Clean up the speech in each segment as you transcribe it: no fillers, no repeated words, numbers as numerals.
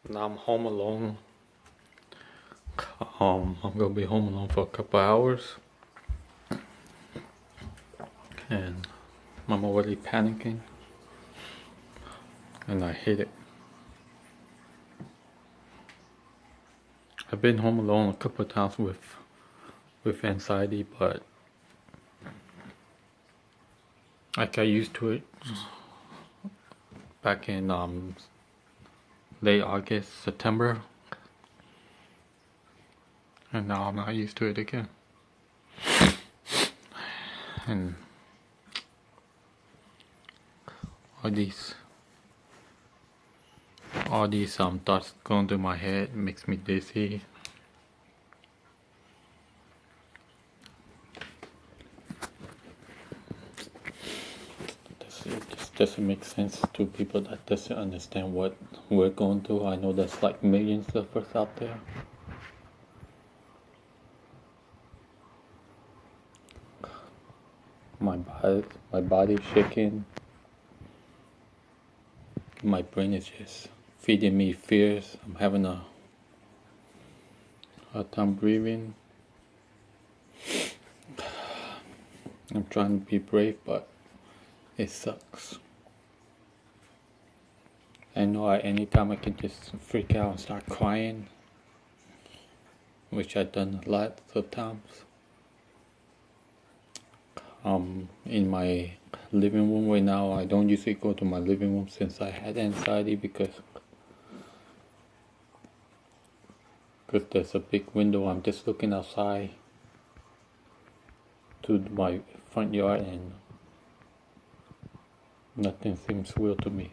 Now I'm home alone. I'm gonna be home alone for a couple hours, and I'm already panicking, and I hate it. I've been home alone a couple of times with anxiety, but I got used to it back in late August, September, and now I'm not used to it again. And all these thoughts going through my head makes me dizzy. It just doesn't make sense to people that doesn't understand what we're going through. I know there's like millions of us out there. My body's shaking. My brain is just feeding me fears. I'm having a hard time breathing. I'm trying to be brave, but it sucks. I know at any time I can just freak out and start crying, which I've done a lot of times. In my living room right now, I don't usually go to my living room since I had anxiety because there's a big window. I'm just looking outside to my front yard and nothing seems real to me.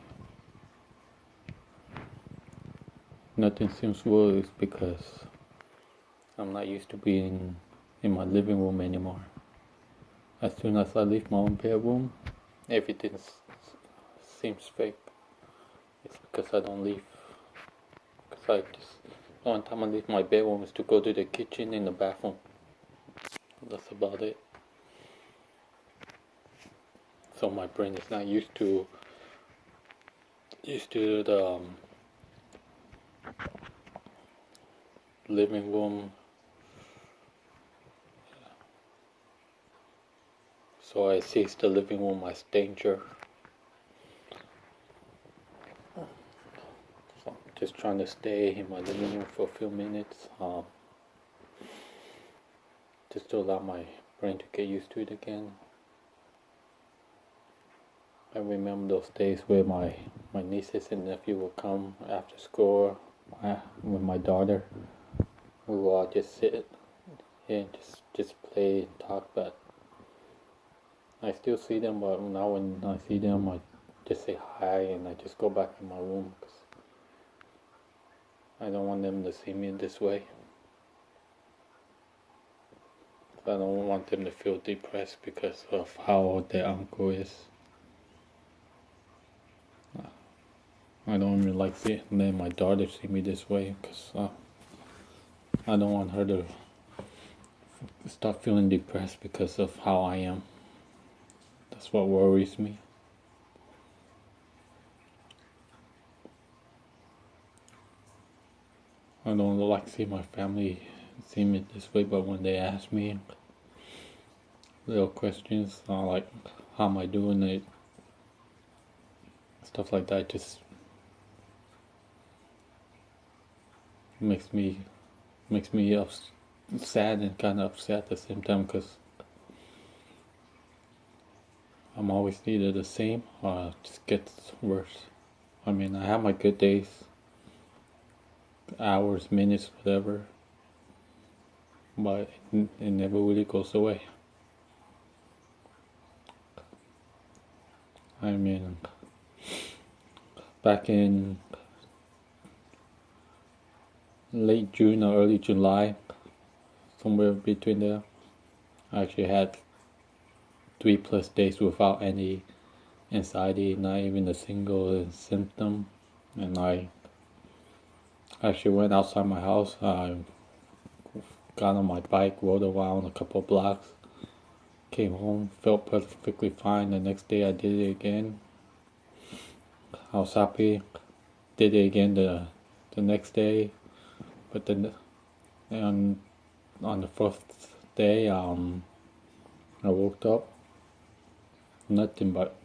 Nothing seems real is because I'm not used to being in my living room anymore. As soon as I leave my own bedroom, everything seems fake. It's because I don't leave. Because the one time I leave my bedroom is to go to the kitchen and the bathroom. That's about it. So my brain is not used to the living room. So I sees the living room as danger. So I'm just trying to stay in my living room for a few minutes, just to allow my brain to get used to it again. I remember those days where my nieces and nephew would come after school with my daughter. We would all just sit here and just play and talk, but I still see them, but now when I see them, I just say hi and I just go back in my room because I don't want them to see me this way. I don't want them to feel depressed because of how old their uncle is. I don't even like letting my daughter see me this way because I don't want her to start feeling depressed because of how I am. That's what worries me. I don't like to see my family see me this way, but when they ask me little questions like how am I doing it, stuff like that, just makes me sad and kind of upset at the same time because I'm always either the same or it just gets worse. I mean, I have my good days, hours, minutes, whatever, but it never really goes away. I mean, back in late June or early July, somewhere between there, I actually had 3+ days without any anxiety, not even a single symptom, and I actually went outside my house. I got on my bike, rode around a couple of blocks, came home, felt perfectly fine. The next day I did it again. I was happy. Did it again the the next day, but then on the fourth day, I woke up, nothing but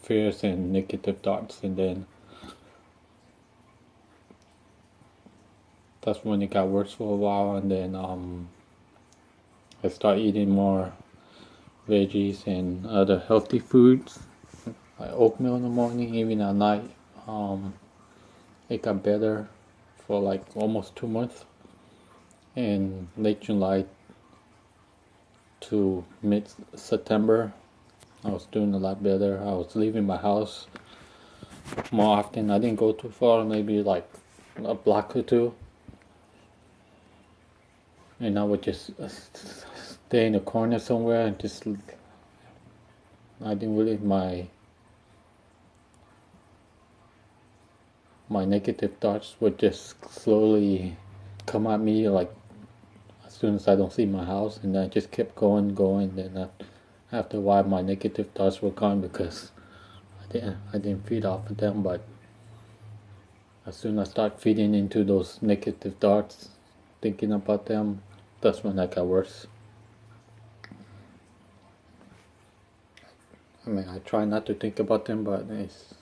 fears and negative thoughts, and then that's when it got worse for a while, and then I started eating more veggies and other healthy foods, like oatmeal in the morning, even at night. It got better for like almost 2 months. In late July to mid-September, I was doing a lot better. I was leaving my house more often. I didn't go too far, maybe like a block or two. And I would just stay in a corner somewhere and just, I didn't really, my negative thoughts would just slowly come at me like as soon as I don't see my house, and I just kept going. Then after a while, my negative thoughts were gone because I didn't feed off of them. But as soon as I start feeding into those negative thoughts, thinking about them, that's when I got worse. I mean, I try not to think about them, but it's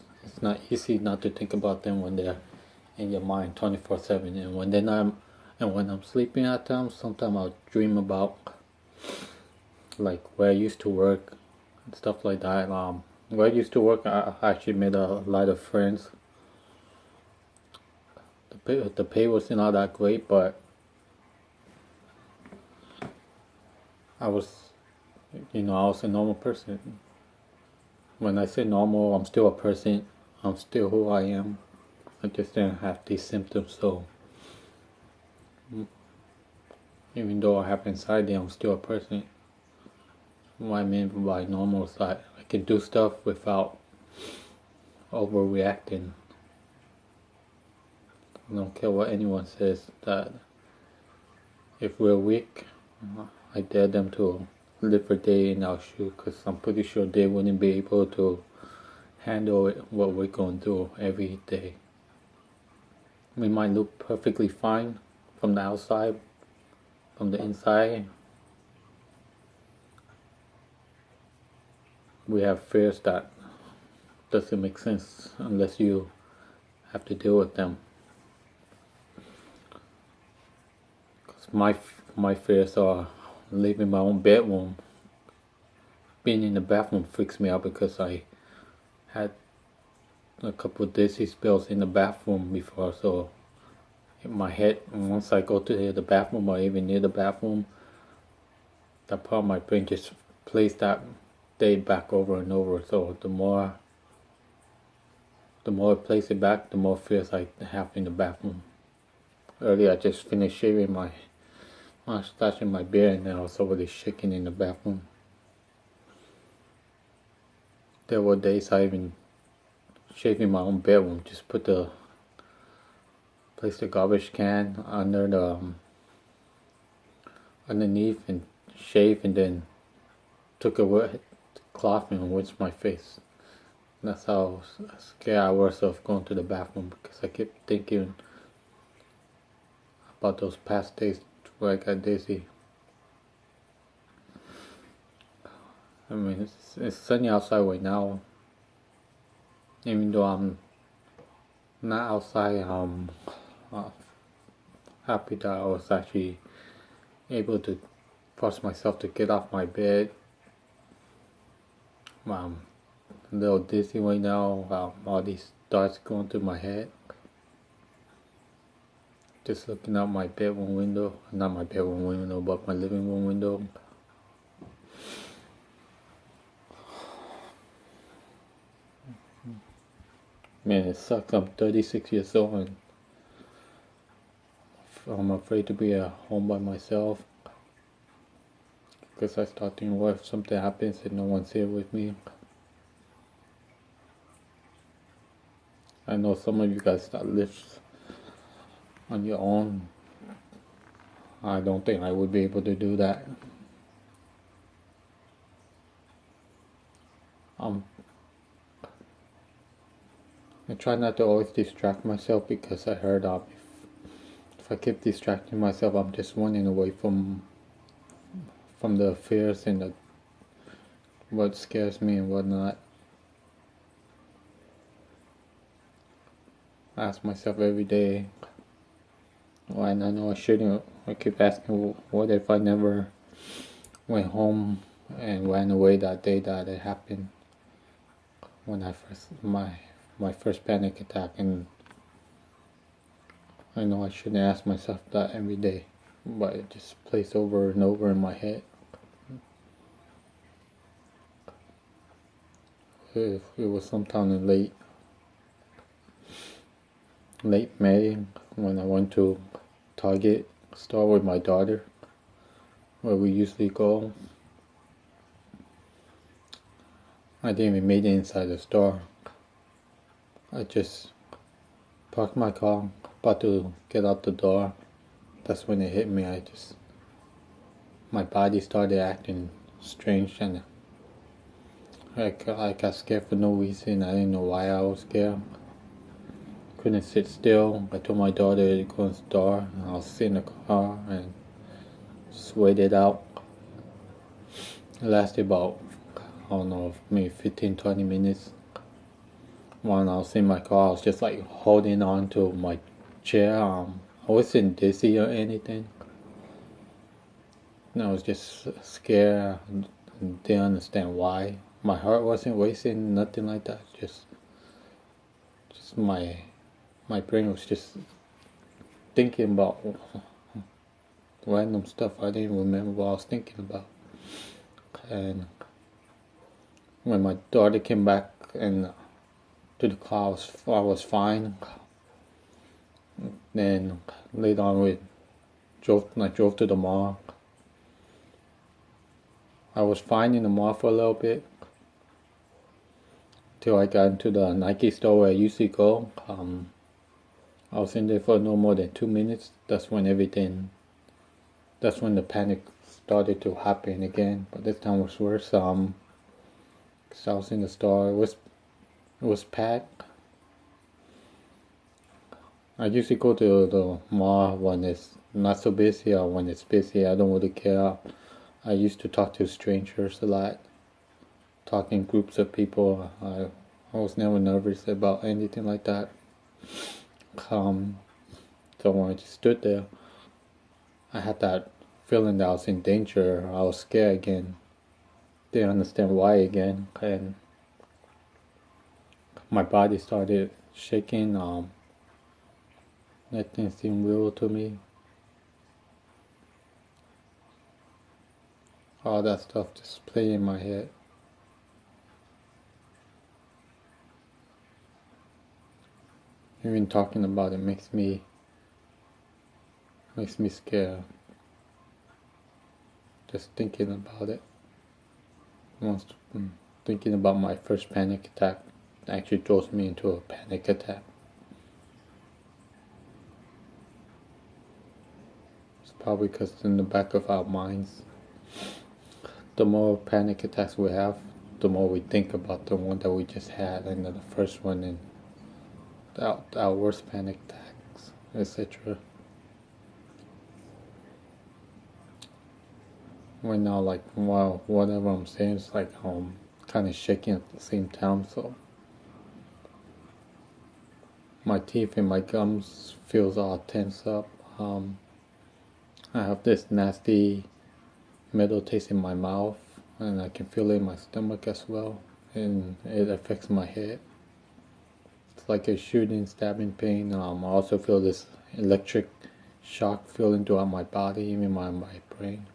not easy not to think about them when they're in your mind 24/7. And when I'm sleeping at times, sometimes I'll dream about like where I used to work and stuff like that. Where I used to work, I actually made a lot of friends. The pay wasn't all that great, but I was a normal person. When I say normal, I'm still a person. I'm still who I am. I just didn't have these symptoms, so even though I have anxiety, I'm still a person. What I mean by normal is that I can do stuff without overreacting. I don't care what anyone says, that if we're weak, I dare them to live a day in our shoes, because I'm pretty sure they wouldn't be able to handle what we're going through every day. We might look perfectly fine from the outside, from the inside, we have fears that doesn't make sense unless you have to deal with them. Because my fears are leaving my own bedroom. Being in the bathroom freaks me out because I had a couple of dizzy spells in the bathroom before, so in my head, once I go to the bathroom or even near the bathroom, that part of my brain just plays that day back over and over. So the more it plays it back, the more fears I have in the bathroom. Earlier I just finished shaving my mustache in my beard, and I was already shaking in the bathroom. There were days I even shaving my own bedroom, just place the garbage can underneath and shave, and then took a wet cloth and rinsed my face. That's how scared I was of going to the bathroom, because I kept thinking about those past days where I got dizzy. I mean, it's sunny outside right now. Even though I'm not outside, I'm happy that I was actually able to force myself to get off my bed. I'm a little dizzy right now. All these thoughts going through my head. Just looking out my bedroom window, not my bedroom window, but my living room window. Man, it sucks. I'm 36 years old and I'm afraid to be at home by myself, because I start thinking, what if something happens and no one's here with me? I know some of you guys that live on your own. I don't think I would be able to do that. I try not to always distract myself because I heard if I keep distracting myself, I'm just running away from the fears and what scares me and whatnot. I ask myself every day, why? And I know I shouldn't. I keep asking, what if I never went home and ran away that day that it happened when I first my first panic attack? And I know I shouldn't ask myself that every day, but it just plays over and over in my head. It was sometime in late May when I went to Target store with my daughter, where we usually go. I didn't even make it inside the store. I just parked my car, about to get out the door. That's when it hit me. My body started acting strange, and I got scared for no reason. I didn't know why I was scared. Couldn't sit still. I told my daughter to go in the store, and I'll sit in the car and just wait it out. It lasted about, I don't know, maybe 15-20 minutes. When I was in my car, I was just like holding on to my chair. I wasn't dizzy or anything. I was just scared and didn't understand why. My heart wasn't racing, nothing like that. Just my brain was just thinking about random stuff. I didn't remember what I was thinking about. And when my daughter came back and to the car, I was fine. Then later on, I drove to the mall. I was fine in the mall for a little bit till I got into the Nike store where I usually go. I was in there for no more than 2 minutes. That's when the panic started to happen again. But this time was worse. 'Cause I was in the store. It was packed. I usually go to the mall when it's not so busy, or when it's busy. I don't really care. I used to talk to strangers a lot, talking groups of people. I was never nervous about anything like that. So when I just stood there, I had that feeling that I was in danger. I was scared again. Didn't understand why again, and my body started shaking. Nothing seemed real to me. All that stuff just played in my head. Even talking about it makes me scared. Just thinking about it. Thinking about my first panic attack actually throws me into a panic attack. It's probably because it's in the back of our minds. The more panic attacks we have, the more we think about the one that we just had, and then the first one, and our worst panic attacks, etc. Right now, like, wow, whatever I'm saying is like kind of shaking at the same time. So my teeth and my gums feels all tense up. I have this nasty metal taste in my mouth, and I can feel it in my stomach as well, and it affects my head. It's like a shooting, stabbing pain. I also feel this electric shock feeling throughout my body, even my brain.